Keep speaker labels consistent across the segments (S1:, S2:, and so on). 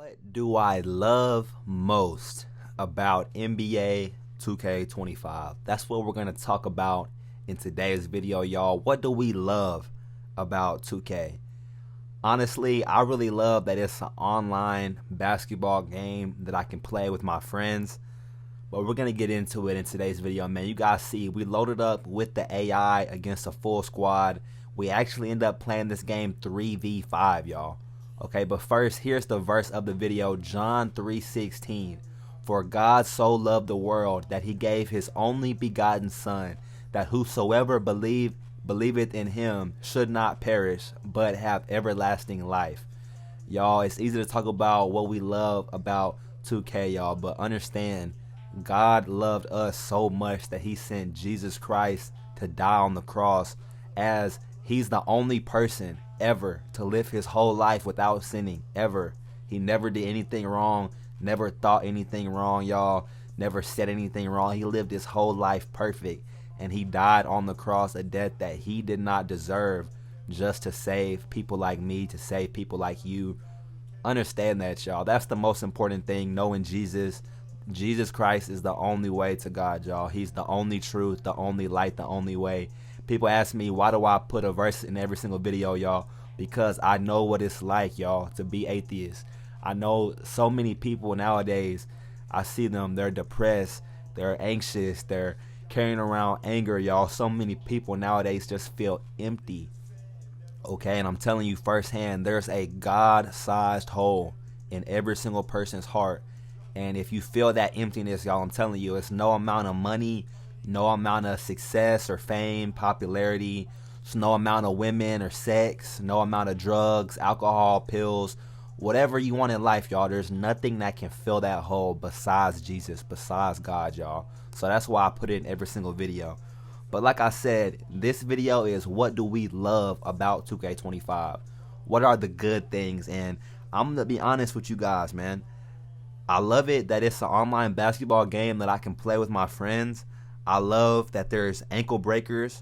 S1: What do I love most about NBA 2K25? That's what we're going to talk about in today's video, y'all. What do we love about 2K? Honestly, I really love that it's an online basketball game that I can play with my friends. But we're going to get into it in today's video, man. You guys see, we loaded up with the AI against a full squad. We actually end up playing this game 3v5, y'all. Okay, but first, here's the verse of the video, John 3:16. For God so loved the world that he gave his only begotten Son, that whosoever believeth in him should not perish, but have everlasting life. Y'all, it's easy to talk about what we love about 2K, y'all, but understand, God loved us so much that he sent Jesus Christ to die on the cross, as he's the only person ever to live his whole life without sinning, ever. He never did anything wrong, never thought anything wrong, y'all, never said anything wrong. He lived his whole life perfect, and he died on the cross a death that he did not deserve, just to save people like me, to save people like you. Understand that, y'all. That's the most important thing, knowing Jesus. Jesus Christ is the only way to God, y'all. He's the only truth, the only light, the only way. People ask me, why do I put a verse in every single video, y'all? Because I know what it's like, y'all, to be atheist. I know so many people nowadays, I see them, they're depressed, they're anxious, they're carrying around anger, y'all. So many people nowadays just feel empty. Okay, and I'm telling you firsthand, there's a God-sized hole in every single person's heart. And if you feel that emptiness, y'all, I'm telling you, it's no amount of money, no amount of success or fame, popularity, it's no amount of women or sex, no amount of drugs, alcohol, pills, whatever you want in life, y'all. There's nothing that can fill that hole besides Jesus, besides God, y'all. So that's why I put it in every single video. But like I said, this video is what do we love about 2K25? What are the good things? And I'm going to be honest with you guys, man. I love it that it's an online basketball game that I can play with my friends. I love that there's ankle breakers,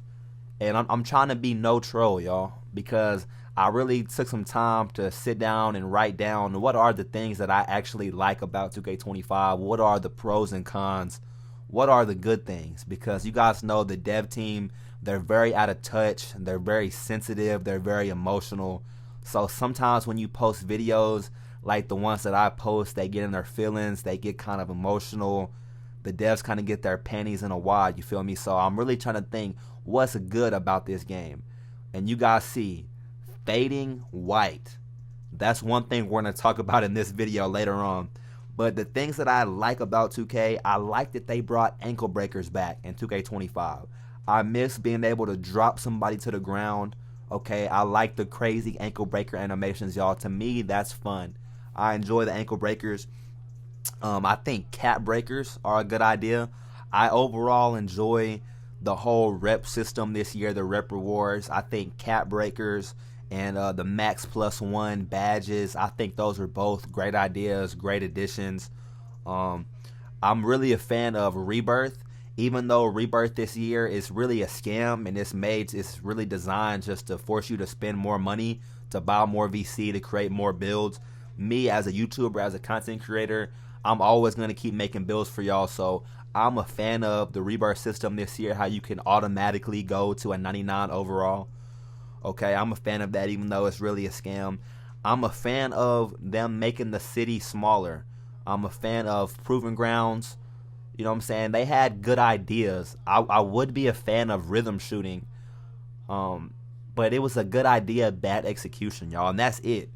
S1: and I'm trying to be no troll, y'all, because I really took some time to sit down and write down what are the things that I actually like about 2K25, what are the pros and cons, what are the good things, because you guys know the dev team, they're very out of touch, they're very sensitive, they're very emotional. So sometimes when you post videos like the ones that I post, they get in their feelings, they get kind of emotional. The devs kind of get their panties in a wad, you feel me? So I'm really trying to think what's good about this game. And you guys see, fading white. That's one thing we're going to talk about in this video later on. But the things that I like about 2K, I like that they brought ankle breakers back in 2K25. I miss being able to drop somebody to the ground. Okay, I like the crazy ankle breaker animations, y'all. To me, that's fun. I enjoy the ankle breakers. I think cap breakers are a good idea. I overall enjoy the whole rep system this year, the rep rewards. I think cap breakers and the max +1 badges, I think those are both great ideas, great additions. I'm really a fan of Rebirth, even though Rebirth this year is really a scam, and it's really designed just to force you to spend more money, to buy more VC, to create more builds. Me as a YouTuber, as a content creator, I'm always going to keep making builds for y'all. So I'm a fan of the Rebirth system this year, how you can automatically go to a 99 overall. Okay, I'm a fan of that, even though it's really a scam. I'm a fan of them making the city smaller. I'm a fan of Proving Grounds. You know what I'm saying? They had good ideas. I would be a fan of rhythm shooting. But it was a good idea, bad execution, y'all. And that's it.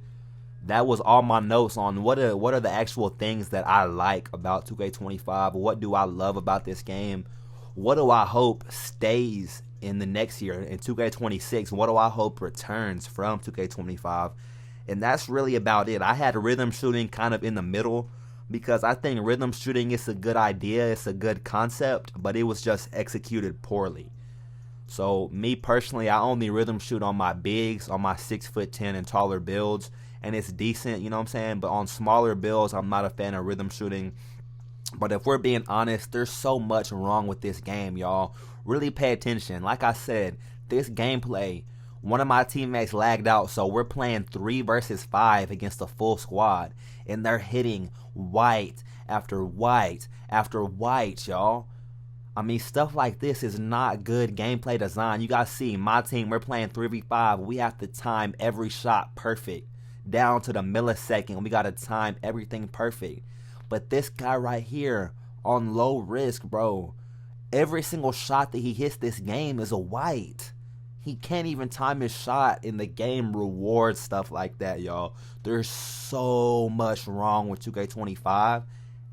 S1: That was all my notes on what are the actual things that I like about 2K25. What do I love about this game? What do I hope stays in the next year, in 2K26? What do I hope returns from 2K25? And that's really about it. I had rhythm shooting kind of in the middle, because I think rhythm shooting is a good idea, it's a good concept, but it was just executed poorly. So me personally, I only rhythm shoot on my bigs, on my 6'10" and taller builds, and it's decent, you know what I'm saying? But on smaller builds, I'm not a fan of rhythm shooting. But if we're being honest, there's so much wrong with this game, y'all. Really pay attention. Like I said, this gameplay One of my teammates lagged out, so we're playing 3 versus 5 against a full squad, and they're hitting white after white after white, y'all. I mean, stuff like this is not good gameplay design. You guys see, my team, we're playing 3v5. We have to time every shot perfect, down to the millisecond. We got to time everything perfect. But this guy right here, on low risk, bro, every single shot that he hits this game is a white. He can't even time his shot, and the game rewards stuff like that, y'all. There's so much wrong with 2K25,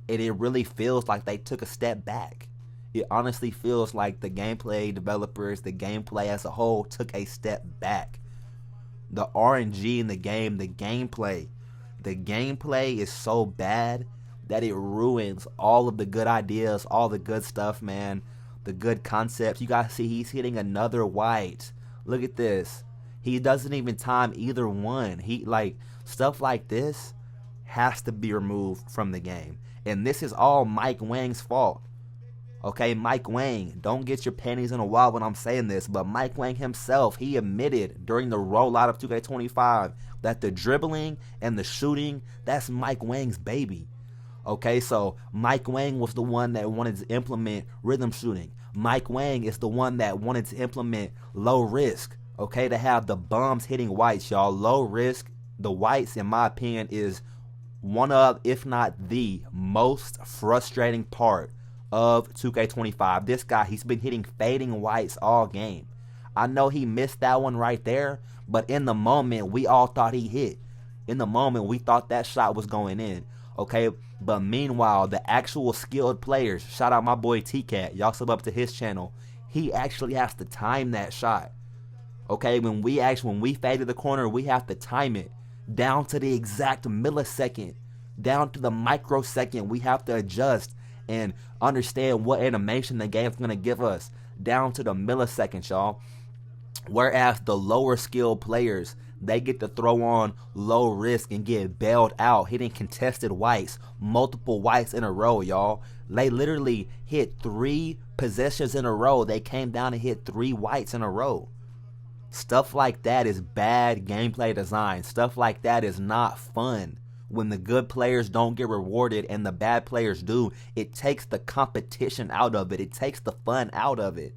S1: and it really feels like they took a step back. It honestly feels like the gameplay developers, the gameplay as a whole, took a step back. The RNG in the game, the gameplay is so bad that it ruins all of the good ideas, all the good stuff, man. The good concepts. You guys see he's hitting another white. Look at this. He doesn't even time either one. Stuff like this has to be removed from the game. And this is all Mike Wang's fault. Okay, Mike Wang, don't get your panties in a wad when I'm saying this, but Mike Wang himself, he admitted during the rollout of 2K25 that the dribbling and the shooting, that's Mike Wang's baby. Okay, so Mike Wang was the one that wanted to implement rhythm shooting. Mike Wang is the one that wanted to implement low risk, okay, to have the bums hitting whites, y'all. Low risk, the whites, in my opinion, is one of, if not the most frustrating part of 2K25. This guy, he's been hitting fading whites all game. I know he missed that one right there, but in the moment, we all thought he hit. In the moment, we thought that shot was going in. Okay, but meanwhile, the actual skilled players, shout out my boy T-Cat, y'all sub up to his channel, he actually has to time that shot. Okay, when we faded the corner, we have to time it down to the exact millisecond, down to the microsecond. We have to adjust and understand what animation the game's gonna give us, down to the milliseconds, y'all. Whereas the lower skilled players, they get to throw on low risk and get bailed out, hitting contested whites, multiple whites in a row, y'all. They literally hit 3 possessions in a row. They came down and hit 3 whites in a row. Stuff like that is bad gameplay design. Stuff like that is not fun. When the good players don't get rewarded and the bad players do, it takes the competition out of it. It takes the fun out of it.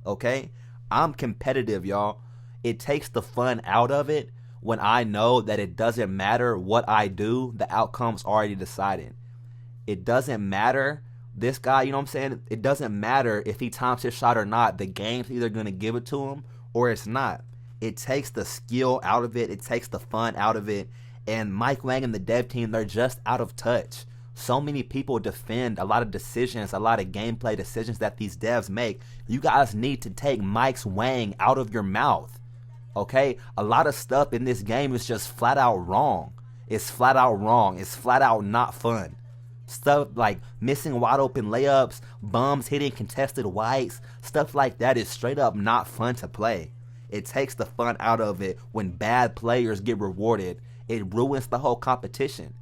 S1: Okay? I'm competitive, y'all. It takes the fun out of it when I know that it doesn't matter what I do, the outcome's already decided. It doesn't matter. This guy, you know what I'm saying? It doesn't matter if he times his shot or not. The game's either going to give it to him or it's not. It takes the skill out of it. It takes the fun out of it. And Mike Wang and the dev team, they're just out of touch. So many people defend a lot of decisions, a lot of gameplay decisions that these devs make. You guys need to take Mike Wang out of your mouth. Okay? A lot of stuff in this game is just flat out wrong. It's flat out wrong. It's flat out not fun. Stuff like missing wide open layups, bums hitting contested whites, stuff like that is straight up not fun to play. It takes the fun out of it when bad players get rewarded. It ruins the whole competition.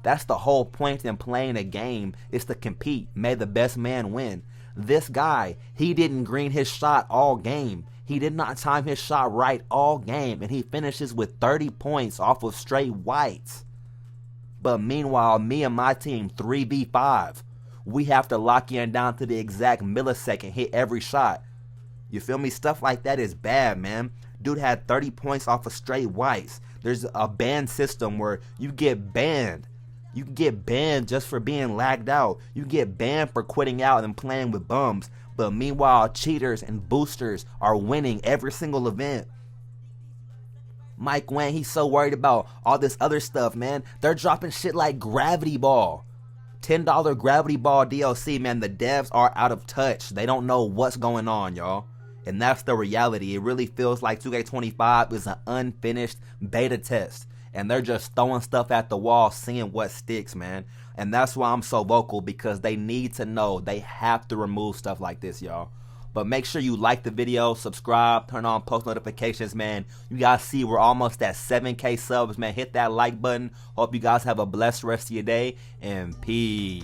S1: That's the whole point in playing a game, is to compete. May the best man win. This guy, he didn't green his shot all game. He did not time his shot right all game, and he finishes with 30 points off of straight whites. But meanwhile, me and my team, 3v5, we have to lock in down to the exact millisecond, hit every shot. You feel me? Stuff like that is bad, man. Dude had 30 points off of straight whites. There's a ban system where you get banned. You can get banned just for being lagged out. You get banned for quitting out and playing with bums. But meanwhile, cheaters and boosters are winning every single event. Mike Wang, he's so worried about all this other stuff, man. They're dropping shit like Gravity Ball. $10 Gravity Ball DLC, man. The devs are out of touch. They don't know what's going on, y'all. And that's the reality. It really feels like 2K25 is an unfinished beta test. And they're just throwing stuff at the wall, seeing what sticks, man. And that's why I'm so vocal, because they need to know they have to remove stuff like this, y'all. But make sure you like the video, subscribe, turn on post notifications, man. You guys see we're almost at 7K subs, man. Hit that like button. Hope you guys have a blessed rest of your day, and peace.